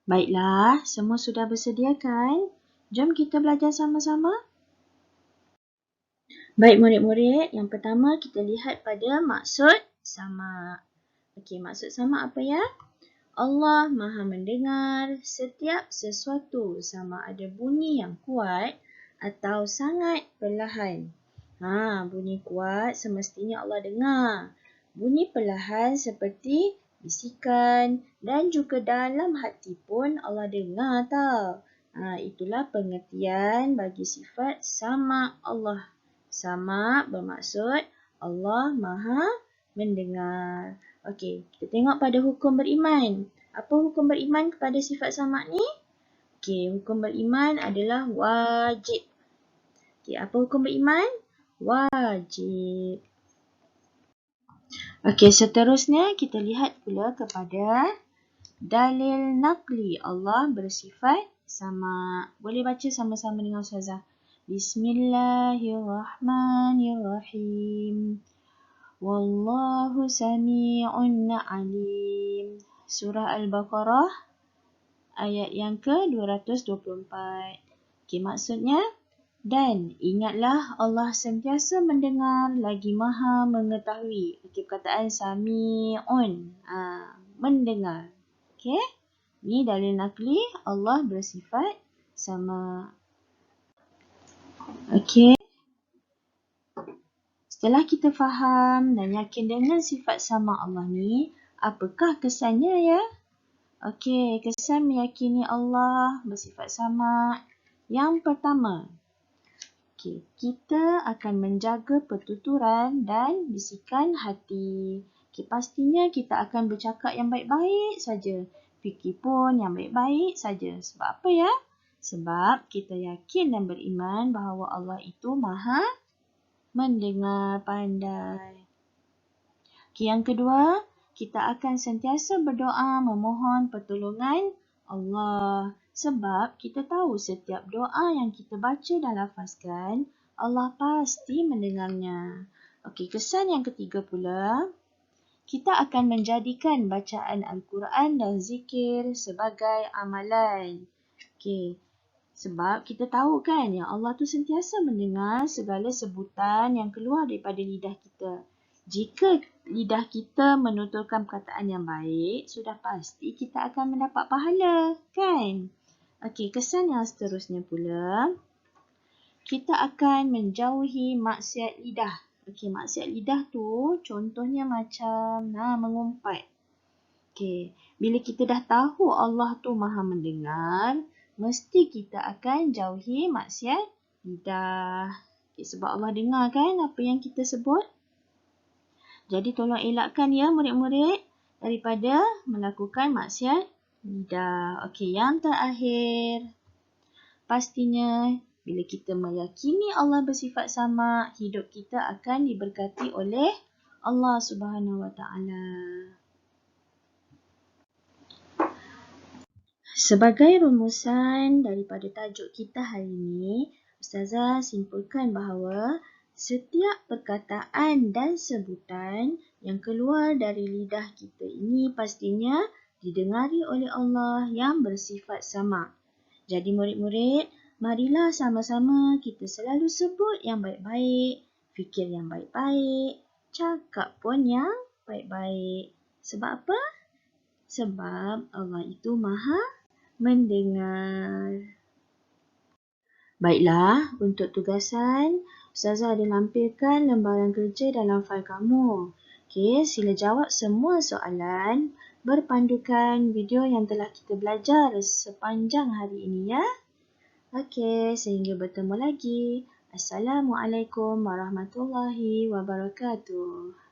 Baiklah, semua sudah bersedia kan? Jom kita belajar sama-sama. Baik murid-murid, yang pertama kita lihat pada maksud sama. Okey, maksud sama apa ya? Allah Maha mendengar setiap sesuatu sama ada bunyi yang kuat atau sangat perlahan. Bunyi kuat semestinya Allah dengar. Bunyi perlahan seperti bisikan dan juga dalam hati pun Allah dengar tau. Itulah pengertian bagi sifat sama Allah. Sama bermaksud Allah Maha mendengar. Okey, kita tengok pada hukum beriman. Apa hukum beriman kepada sifat sama ni? Okey, hukum beriman adalah wajib. Okey, apa hukum beriman? Wajib. Okey, seterusnya kita lihat pula kepada dalil naqli Allah bersifat sama. Boleh baca sama-sama dengan Ustazah. Bismillahirrahmanirrahim. Wallahu sami'un alim. Surah Al-Baqarah ayat yang ke-224. Okey, maksudnya, dan ingatlah Allah sentiasa mendengar lagi maha mengetahui. Okey, perkataan sami'un, mendengar. Okey, ni dalil naqli Allah bersifat sama. Okey. Setelah kita faham dan yakin dengan sifat sama Allah ni, apakah kesannya ya? Okey, kesan meyakini Allah bersifat sama. Yang pertama, kita akan menjaga pertuturan dan bisikan hati. Pastinya kita akan bercakap yang baik-baik saja. Fikir pun yang baik-baik saja. Sebab apa ya? Sebab kita yakin dan beriman bahawa Allah itu Maha mendengar pandai. Yang kedua, kita akan sentiasa berdoa memohon pertolongan Allah. Sebab kita tahu setiap doa yang kita baca dan lafazkan, Allah pasti mendengarnya. Okey, kesan yang ketiga pula, kita akan menjadikan bacaan Al-Quran dan zikir sebagai amalan. Okey, sebab kita tahu kan yang Allah tu sentiasa mendengar segala sebutan yang keluar daripada lidah kita. Jika lidah kita menuturkan perkataan yang baik, sudah pasti kita akan mendapat pahala, kan? Okey, kesan yang seterusnya pula, kita akan menjauhi maksiat lidah. Okey, maksiat lidah tu contohnya macam mengumpat. Okey, bila kita dah tahu Allah tu Maha mendengar, mesti kita akan jauhi maksiat lidah. Okay, sebab Allah dengar kan apa yang kita sebut. Jadi tolong elakkan ya murid-murid daripada melakukan maksiat lidah. Okey, yang terakhir. Pastinya bila kita meyakini Allah bersifat sama, hidup kita akan diberkati oleh Allah Subhanahu Wa Taala. Sebagai rumusan daripada tajuk kita hari ini, Ustazah simpulkan bahawa setiap perkataan dan sebutan yang keluar dari lidah kita ini pastinya didengari oleh Allah yang bersifat sama. Jadi murid-murid, marilah sama-sama kita selalu sebut yang baik-baik, fikir yang baik-baik, cakap pun yang baik-baik. Sebab apa? Sebab Allah itu Maha mendengar. Baiklah, untuk tugasan, Ustazah ada lampirkan lembaran kerja dalam fail kamu. Okey, sila jawab semua soalan berpandukan video yang telah kita belajar sepanjang hari ini ya. Okey, sehingga bertemu lagi. Assalamualaikum warahmatullahi wabarakatuh.